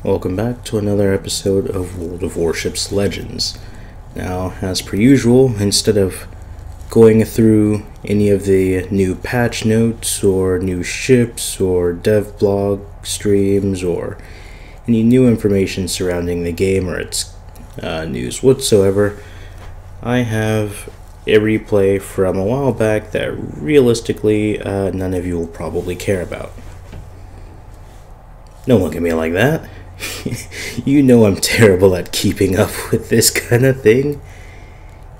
Welcome back to another episode of World of Warships Legends. Now, as per usual, instead of going through any of the new patch notes or new ships or dev blog streams or any new information surrounding the game or its news whatsoever, I have a replay from a while back that realistically none of you will probably care about. Don't look at me like that. You know I'm terrible at keeping up with this kind of thing.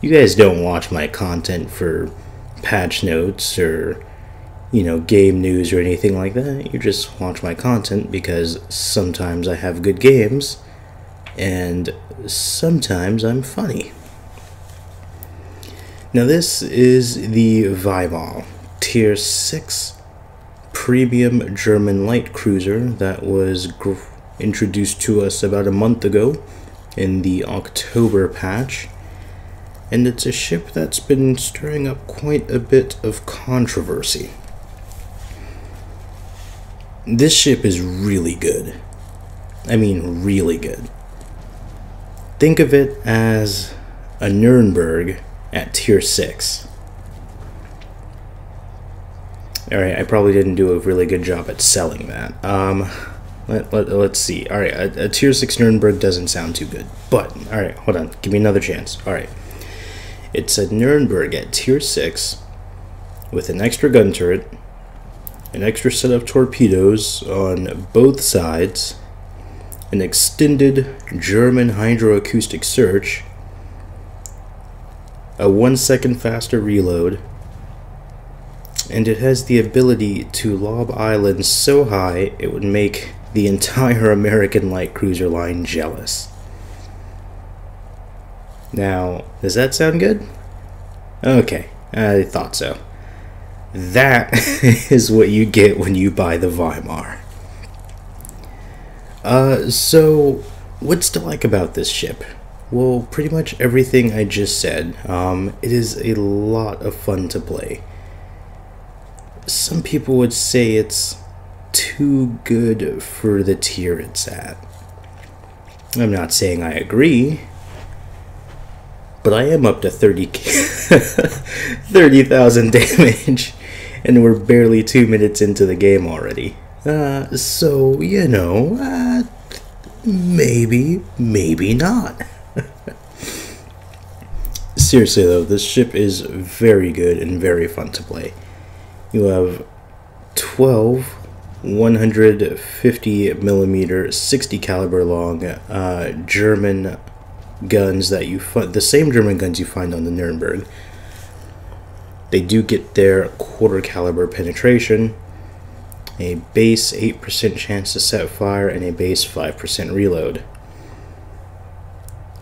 You guys don't watch my content for patch notes or, game news or anything like that. You just watch my content because sometimes I have good games and sometimes I'm funny. Now this is the Weimar Tier 6 premium German light cruiser that was introduced to us about a month ago in the October patch, and it's a ship that's been stirring up quite a bit of controversy. This ship is really good. I mean really good. Think of it as a Nuremberg at tier 6. Alright, I probably didn't do a really good job at selling that. Let's see. Alright, a tier 6 Nuremberg doesn't sound too good. But, alright, hold on. Give me another chance. Alright. It's a Nuremberg at tier 6 with an extra gun turret, an extra set of torpedoes on both sides, an extended German hydroacoustic search, a 1 second faster reload, and it has the ability to lob islands so high it would make the entire American light cruiser line jealous. Now, does that sound good? Okay, I thought so. That is what you get when you buy the Weimar. So, what's to like about this ship? Well, pretty much everything I just said. It is a lot of fun to play. Some people would say it's too good for the tier it's at. I'm not saying I agree, but I am up to 30,000 damage, and we're barely 2 minutes into the game already. So, maybe not. Seriously though, this ship is very good and very fun to play. You have 12 150mm 60 caliber long German guns that you find, the same German guns you find on the Nuremberg. They do get their quarter caliber penetration, a base 8% chance to set fire, and a base 5% reload.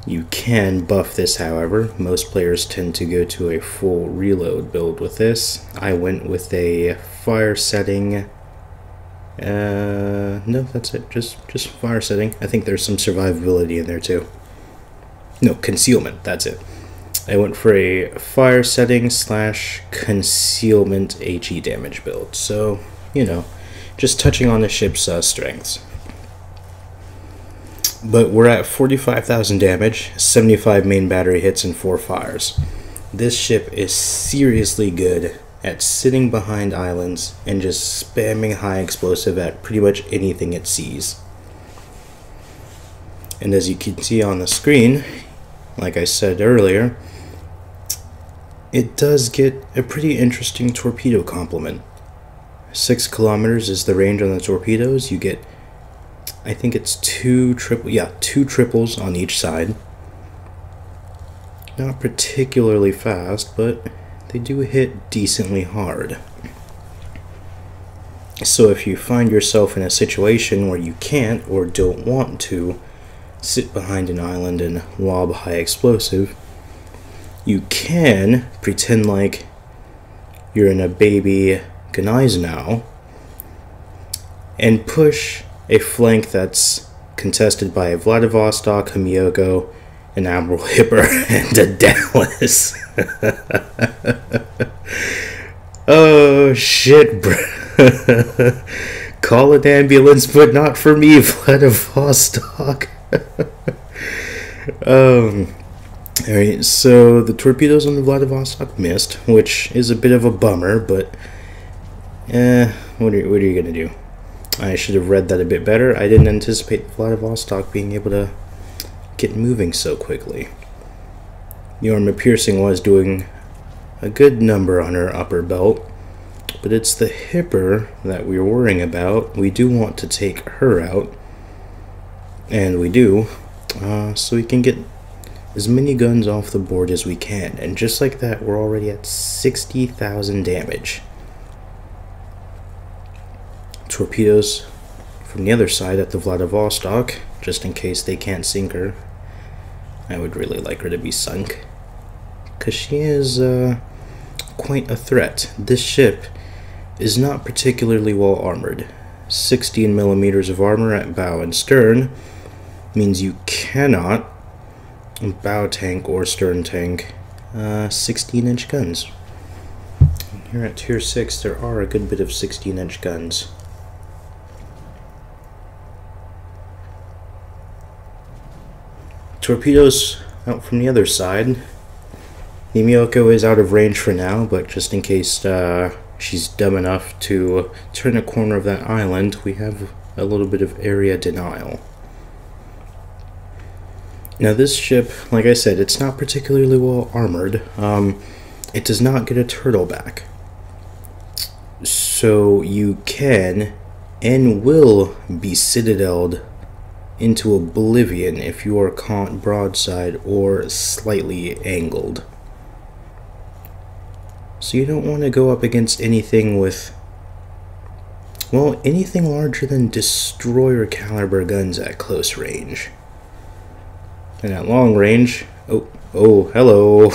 You can buff this, however. Most players tend to go to a full reload build with this. I went with a fire setting. No, that's it. Just fire setting. I think there's some survivability in there too. No, concealment. That's it. I went for a fire setting / concealment HE damage build. So, just touching on the ship's strengths. But we're at 45,000 damage, 75 main battery hits, and 4 fires. This ship is seriously good at sitting behind islands and just spamming high explosive at pretty much anything it sees. And as you can see on the screen, like I said earlier, it does get a pretty interesting torpedo complement. 6 kilometers is the range on the torpedoes. You get, I think it's two triples on each side. Not particularly fast, but they do hit decently hard. So if you find yourself in a situation where you can't or don't want to sit behind an island and lob high explosive, you can pretend like you're in a baby Gneisenau and push a flank that's contested by a Vladivostok, a Miyoko, an Admiral Hipper, and a Dallas. Oh shit, bro. Call an ambulance, but not for me, Vladivostok. Alright, so the torpedoes on the Vladivostok missed, which is a bit of a bummer, but what are you gonna do? I should have read that a bit better. I didn't anticipate Vladivostok being able to get moving so quickly. The armor piercing was doing a good number on her upper belt, but it's the hipper that we're worrying about. We do want to take her out, and we do, so we can get as many guns off the board as we can. And just like that, we're already at 60,000 damage. Torpedoes from the other side at the Vladivostok, just in case they can't sink her. I would really like her to be sunk, because she is quite a threat. This ship is not particularly well armored. 16 millimeters of armor at bow and stern means you cannot bow tank or stern tank 16-inch guns. Here at tier 6 there are a good bit of 16-inch guns. Torpedoes out from the other side. The Miyoko is out of range for now, but just in case she's dumb enough to turn a corner of that island, we have a little bit of area denial. Now this ship, like I said, it's not particularly well armored. It does not get a turtle back. So you can and will be citadeled into oblivion if you are caught broadside or slightly angled. So you don't want to go up against anything with, well, anything larger than destroyer caliber guns at close range. And at long range, oh, hello.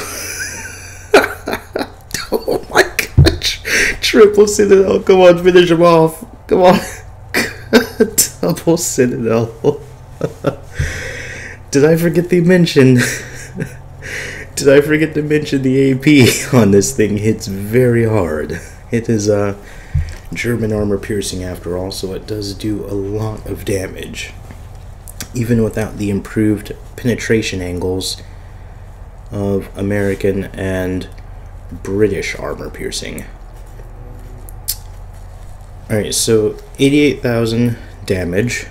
Oh my gosh. Triple Citadel, come on, finish him off. Come on. Double Citadel. Did I forget to mention the AP on this thing hits very hard. It is German armor piercing after all, so it does do a lot of damage, even without the improved penetration angles of American and British armor piercing. Alright, so 88,000 damage,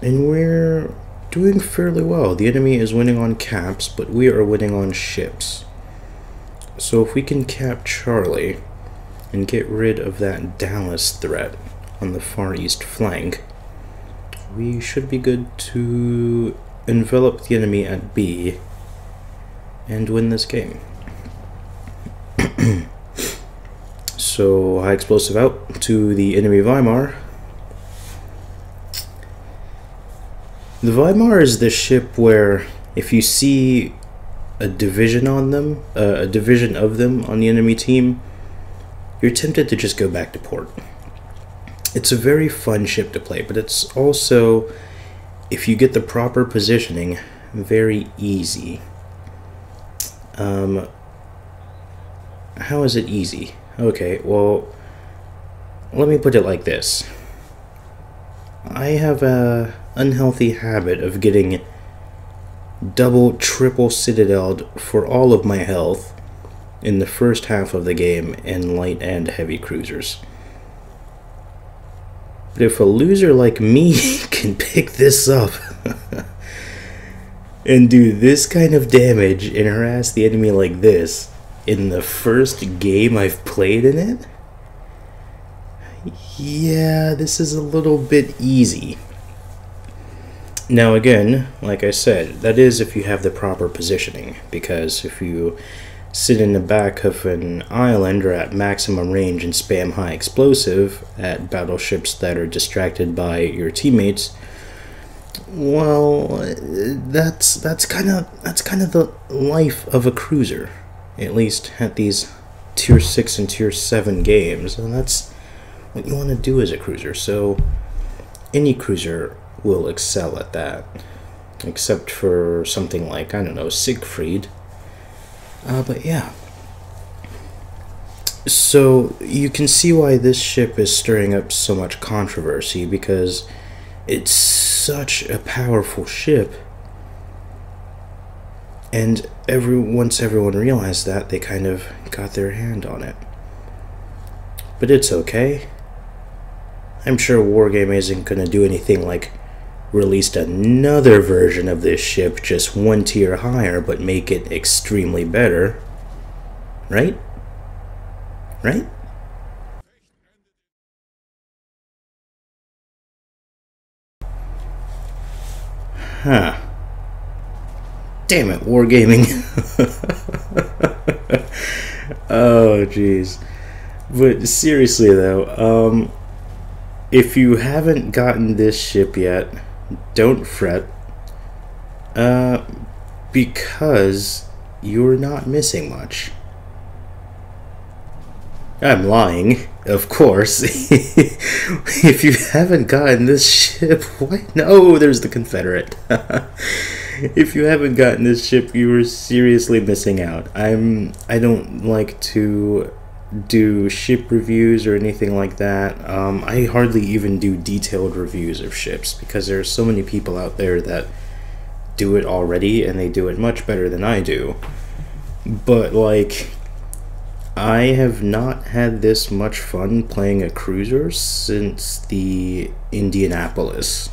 and we're doing fairly well. The enemy is winning on caps, but we are winning on ships. So if we can cap Charlie and get rid of that Dallas threat on the far east flank, we should be good to envelop the enemy at B and win this game. So high explosive out to the enemy Weimar. The Weimar is the ship where if you see a division on them, a division of them on the enemy team, you're tempted to just go back to port. It's a very fun ship to play, but it's also, if you get the proper positioning, very easy. How is it easy? Okay, well, let me put it like this. I have a unhealthy habit of getting double, triple citadeled for all of my health in the first half of the game in light and heavy cruisers. But if a loser like me can pick this up and do this kind of damage and harass the enemy like this in the first game I've played in it, yeah, this is a little bit easy. Now again, like I said, that is if you have the proper positioning, because if you sit in the back of an island or at maximum range and spam high explosive at battleships that are distracted by your teammates, well, that's kind of the life of a cruiser, at least at these tier 6 and tier 7 games, and that's what you want to do as a cruiser. So any cruiser will excel at that, except for something like, I don't know, Siegfried. But yeah. So you can see why this ship is stirring up so much controversy, because it's such a powerful ship, and once everyone realized that, they kind of got their hand on it. But it's okay. I'm sure Wargaming isn't going to do anything like released another version of this ship just one tier higher, but make it extremely better. Right? Right? Huh. Damn it, Wargaming. Oh, jeez. But seriously though, if you haven't gotten this ship yet, don't fret, because you're not missing much. I'm lying, of course. If you haven't gotten this ship, why? No, there's the Confederate. If you haven't gotten this ship, you are seriously missing out. I don't like to do ship reviews or anything like that. I hardly even do detailed reviews of ships, because there are so many people out there that do it already, and they do it much better than I do. But like, I have not had this much fun playing a cruiser since the Indianapolis.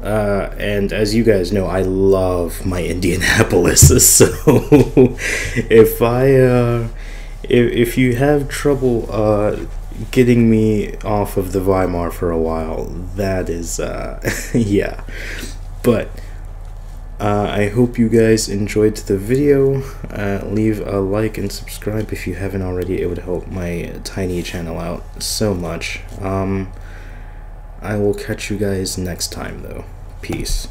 And as you guys know, I love my Indianapolis. So if you have trouble getting me off of the Weimar for a while, that is yeah. But I hope you guys enjoyed the video. Leave a like and subscribe if you haven't already. It would help my tiny channel out so much. I will catch you guys next time though. Peace.